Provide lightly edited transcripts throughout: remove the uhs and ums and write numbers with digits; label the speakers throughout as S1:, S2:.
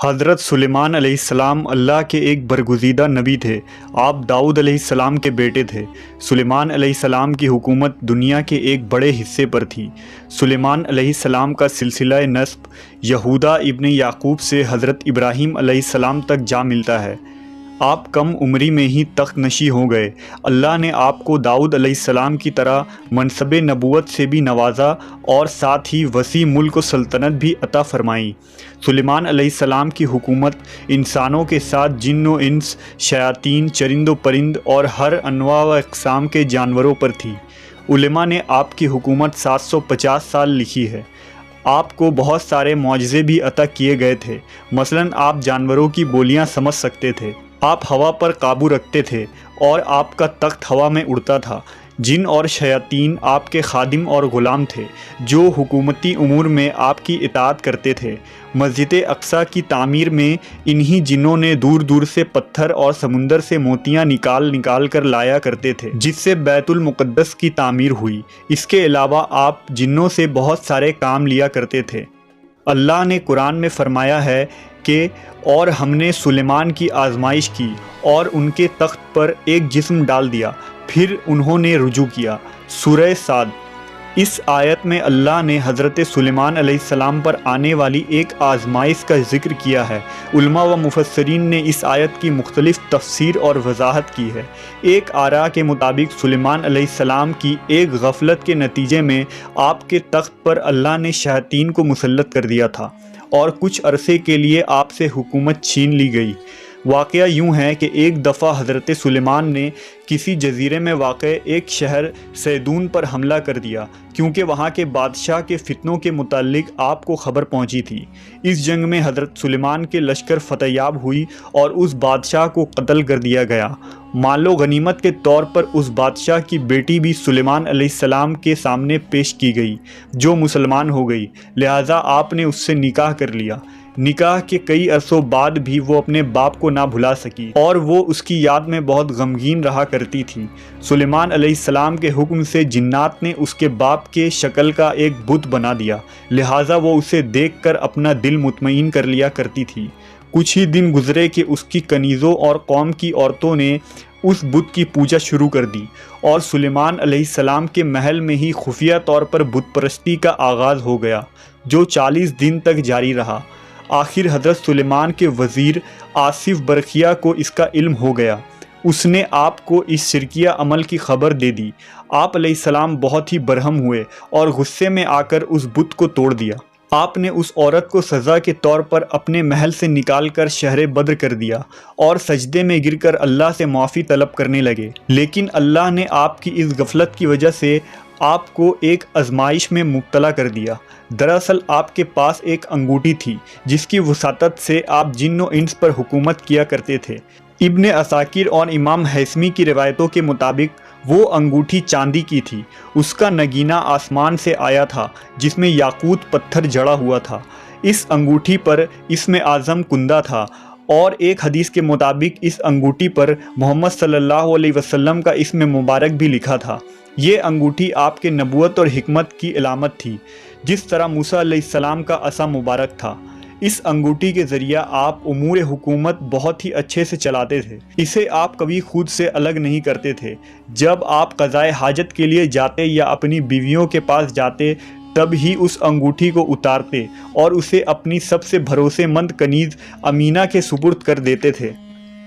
S1: حضرت سلیمان علیہ السلام اللہ کے ایک برگزیدہ نبی تھے۔ آپ داؤد علیہ السلام کے بیٹے تھے۔ سلیمان علیہ السلام کی حکومت دنیا کے ایک بڑے حصے پر تھی۔ سلیمان علیہ السلام کا سلسلہ نسب یہودا ابن یعقوب سے حضرت ابراہیم علیہ السلام تک جا ملتا ہے۔ آپ کم عمری میں ہی تخت نشین ہو گئے۔ اللہ نے آپ کو داؤد علیہ السلام کی طرح منصب نبوت سے بھی نوازا اور ساتھ ہی وسیع ملک و سلطنت بھی عطا فرمائی۔ سلیمان علیہ السلام کی حکومت انسانوں کے ساتھ جن و انس، شیاطین، چرند و پرند اور ہر انواع و اقسام کے جانوروں پر تھی۔ علماء نے آپ کی حکومت 750 سال لکھی ہے۔ آپ کو بہت سارے معجزے بھی عطا کیے گئے تھے۔ مثلاً آپ جانوروں کی بولیاں سمجھ سکتے تھے، آپ ہوا پر قابو رکھتے تھے اور آپ کا تخت ہوا میں اڑتا تھا۔ جن اور شیاطین آپ کے خادم اور غلام تھے جو حکومتی امور میں آپ کی اطاعت کرتے تھے۔ مسجد اقصیٰ کی تعمیر میں انہی جنوں نے دور دور سے پتھر اور سمندر سے موتیاں نکال کر لایا کرتے تھے، جس سے بیت المقدس کی تعمیر ہوئی۔ اس کے علاوہ آپ جنوں سے بہت سارے کام لیا کرتے تھے۔ اللہ نے قرآن میں فرمایا ہے کہ اور ہم نے سلیمان کی آزمائش کی اور ان کے تخت پر ایک جسم ڈال دیا، پھر انہوں نے رجوع کیا۔ سورہ صاد۔ اس آیت میں اللہ نے حضرت سلیمان علیہ السلام پر آنے والی ایک آزمائش کا ذکر کیا ہے۔ علماء و مفسرین نے اس آیت کی مختلف تفسیر اور وضاحت کی ہے۔ ایک آراء کے مطابق سلیمان علیہ السلام کی ایک غفلت کے نتیجے میں آپ کے تخت پر اللہ نے شیاطین کو مسلط کر دیا تھا اور کچھ عرصے کے لیے آپ سے حکومت چھین لی گئی۔ واقعہ یوں ہے کہ ایک دفعہ حضرت سلیمان نے کسی جزیرے میں واقع ایک شہر سیدون پر حملہ کر دیا، کیونکہ وہاں کے بادشاہ کے فتنوں کے متعلق آپ کو خبر پہنچی تھی۔ اس جنگ میں حضرت سلیمان کے لشکر فتح یاب ہوئی اور اس بادشاہ کو قتل کر دیا گیا۔ مال و غنیمت کے طور پر اس بادشاہ کی بیٹی بھی سلیمان علیہ السلام کے سامنے پیش کی گئی، جو مسلمان ہو گئی، لہٰذا آپ نے اس سے نکاح کر لیا۔ نکاح کے کئی عرصوں بعد بھی وہ اپنے باپ کو نہ بھلا سکی اور وہ اس کی یاد میں بہت غمگین رہا کرتی تھی۔ سلیمان علیہ السلام کے حکم سے جنات نے اس کے باپ کے شکل کا ایک بت بنا دیا، لہٰذا وہ اسے دیکھ کر اپنا دل مطمئن کر لیا کرتی تھی۔ کچھ ہی دن گزرے کہ اس کی کنیزوں اور قوم کی عورتوں نے اس بت کی پوجا شروع کر دی اور سلیمان علیہ السلام کے محل میں ہی خفیہ طور پر بت پرستی کا آغاز ہو گیا، جو 40 دن تک جاری رہا۔ آخر حضرت سلیمان کے وزیر آصف برقیہ کو اس کا علم ہو گیا۔ اس نے آپ کو اس شرکیہ عمل کی خبر دے دی۔ آپ علیہ السلام بہت ہی برہم ہوئے اور غصے میں آ کر اس بت کو توڑ دیا۔ آپ نے اس عورت کو سزا کے طور پر اپنے محل سے نکال کر شہر بدر کر دیا اور سجدے میں گر کر اللہ سے معافی طلب کرنے لگے، لیکن اللہ نے آپ کی اس غفلت کی وجہ سے آپ کو ایک آزمائش میں مبتلا کر دیا۔ دراصل آپ کے پاس ایک انگوٹھی تھی جس کی وساطت سے آپ جن و انس پر حکومت کیا کرتے تھے۔ ابن عساکر اور امام حیثمی کی روایتوں کے مطابق وہ انگوٹھی چاندی کی تھی۔ اس کا نگینہ آسمان سے آیا تھا جس میں یاقوت پتھر جڑا ہوا تھا۔ اس انگوٹھی پر اسم اعظم کندہ تھا اور ایک حدیث کے مطابق اس انگوٹھی پر محمد صلی اللہ علیہ وسلم کا اسم مبارک بھی لکھا تھا۔ یہ انگوٹھی آپ کے نبوت اور حکمت کی علامت تھی، جس طرح موسیٰ علیہ السلام کا عصا مبارک تھا۔ اس انگوٹھی کے ذریعہ آپ امور حکومت بہت ہی اچھے سے چلاتے تھے۔ اسے آپ کبھی خود سے الگ نہیں کرتے تھے۔ جب آپ قضائے حاجت کے لیے جاتے یا اپنی بیویوں کے پاس جاتے تب ہی اس انگوٹھی کو اتارتے اور اسے اپنی سب سے بھروسے مند کنیز امینہ کے سپرد کر دیتے تھے۔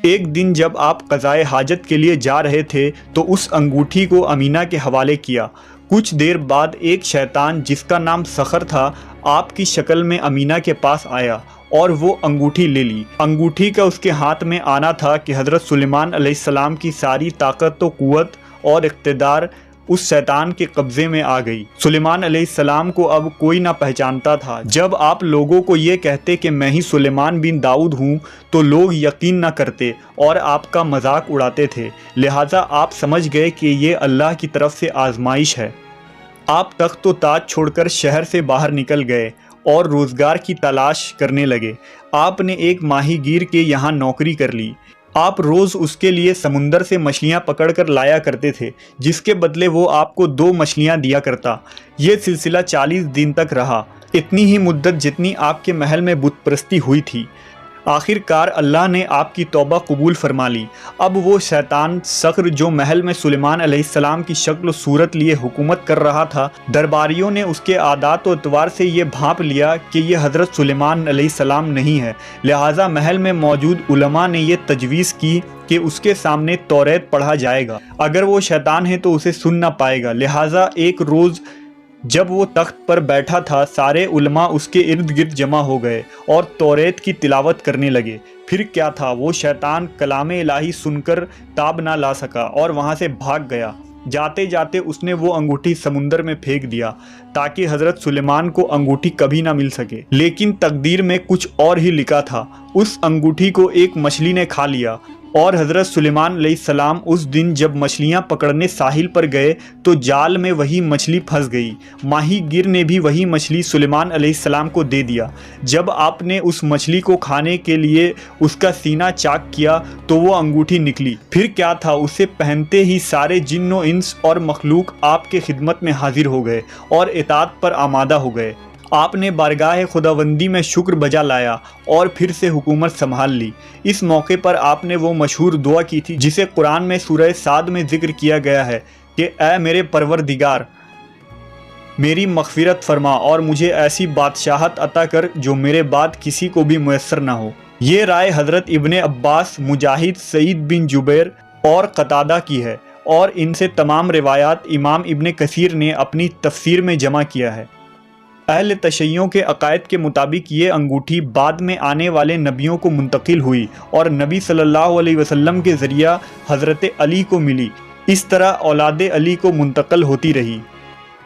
S1: ایک دن جب آپ قضائے حاجت کے لیے جا رہے تھے تو اس انگوٹھی کو امینہ کے حوالے کیا۔ کچھ دیر بعد ایک شیطان جس کا نام سخر تھا آپ کی شکل میں امینہ کے پاس آیا اور وہ انگوٹھی لے لی۔ انگوٹھی کا اس کے ہاتھ میں آنا تھا کہ حضرت سلیمان علیہ السلام کی ساری طاقت و قوت اور اقتدار اس شیطان کے قبضے میں آ گئی۔ سلیمان علیہ السلام کو اب کوئی نہ پہچانتا تھا۔ جب آپ لوگوں کو یہ کہتے کہ میں ہی سلیمان بن داؤد ہوں تو لوگ یقین نہ کرتے اور آپ کا مذاق اڑاتے تھے، لہٰذا آپ سمجھ گئے کہ یہ اللہ کی طرف سے آزمائش ہے۔ آپ تخت و تاج چھوڑ کر شہر سے باہر نکل گئے اور روزگار کی تلاش کرنے لگے۔ آپ نے ایک ماہی گیر کے یہاں نوکری کر لی۔ آپ روز اس کے لیے سمندر سے مچھلیاں پکڑ کر لایا کرتے تھے، جس کے بدلے وہ آپ کو 2 مچھلیاں دیا کرتا۔ یہ سلسلہ 40 دن تک رہا، اتنی ہی مدت جتنی آپ کے محل میں بت پرستی ہوئی تھی۔ آخر کار اللہ نے آپ کی توبہ قبول فرما لی۔ اب وہ شیطان صقر جو محل میں سلیمان علیہ السلام کی شکل و صورت لیے حکومت کر رہا تھا، درباریوں نے اس کے عادات و اطوار سے یہ بھانپ لیا کہ یہ حضرت سلیمان علیہ السلام نہیں ہے، لہٰذا محل میں موجود علماء نے یہ تجویز کی کہ اس کے سامنے توریت پڑھا جائے گا، اگر وہ شیطان ہے تو اسے سن نہ پائے گا۔ لہٰذا ایک روز جب وہ تخت پر بیٹھا تھا، سارے علماء اس کے ارد گرد جمع ہو گئے اور توریت کی تلاوت کرنے لگے۔ پھر کیا تھا، وہ شیطان کلام الہی سن کر تاب نہ لا سکا اور وہاں سے بھاگ گیا۔ جاتے جاتے اس نے وہ انگوٹھی سمندر میں پھینک دیا تاکہ حضرت سلیمان کو انگوٹھی کبھی نہ مل سکے، لیکن تقدیر میں کچھ اور ہی لکھا تھا۔ اس انگوٹھی کو ایک مچھلی نے کھا لیا اور حضرت سلیمان علیہ السلام اس دن جب مچھلیاں پکڑنے ساحل پر گئے تو جال میں وہی مچھلی پھنس گئی۔ ماہی گیر نے بھی وہی مچھلی سلیمان علیہ السلام کو دے دیا۔ جب آپ نے اس مچھلی کو کھانے کے لیے اس کا سینہ چاک کیا تو وہ انگوٹھی نکلی۔ پھر کیا تھا، اسے پہنتے ہی سارے جن و انس اور مخلوق آپ کے خدمت میں حاضر ہو گئے اور اطاعت پر آمادہ ہو گئے۔ آپ نے بارگاہ خداوندی میں شکر بجا لایا اور پھر سے حکومت سنبھال لی۔ اس موقع پر آپ نے وہ مشہور دعا کی تھی جسے قرآن میں سورہ صاد میں ذکر کیا گیا ہے کہ اے میرے پروردگار، میری مغفرت فرما اور مجھے ایسی بادشاہت عطا کر جو میرے بعد کسی کو بھی میسر نہ ہو۔ یہ رائے حضرت ابن عباس، مجاہد، سعید بن جبیر اور قتادہ کی ہے، اور ان سے تمام روایات امام ابن کثیر نے اپنی تفسیر میں جمع کیا ہے۔ اہل تشیعوں کے عقائد کے مطابق یہ انگوٹھی بعد میں آنے والے نبیوں کو منتقل ہوئی اور نبی صلی اللہ علیہ وسلم کے ذریعہ حضرت علی کو ملی۔ اس طرح اولاد علی کو منتقل ہوتی رہی۔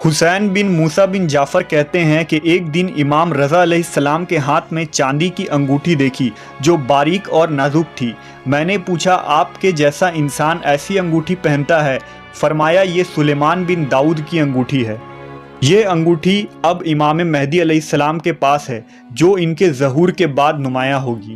S1: حسین بن موسیٰ بن جعفر کہتے ہیں کہ ایک دن امام رضا علیہ السلام کے ہاتھ میں چاندی کی انگوٹھی دیکھی جو باریک اور نازک تھی۔ میں نے پوچھا، آپ کے جیسا انسان ایسی انگوٹھی پہنتا ہے؟ فرمایا، یہ سلیمان بن داؤد کی انگوٹھی ہے۔ یہ انگوٹھی اب امام مہدی علیہ السلام کے پاس ہے جو ان کے ظہور کے بعد نمایاں ہوگی۔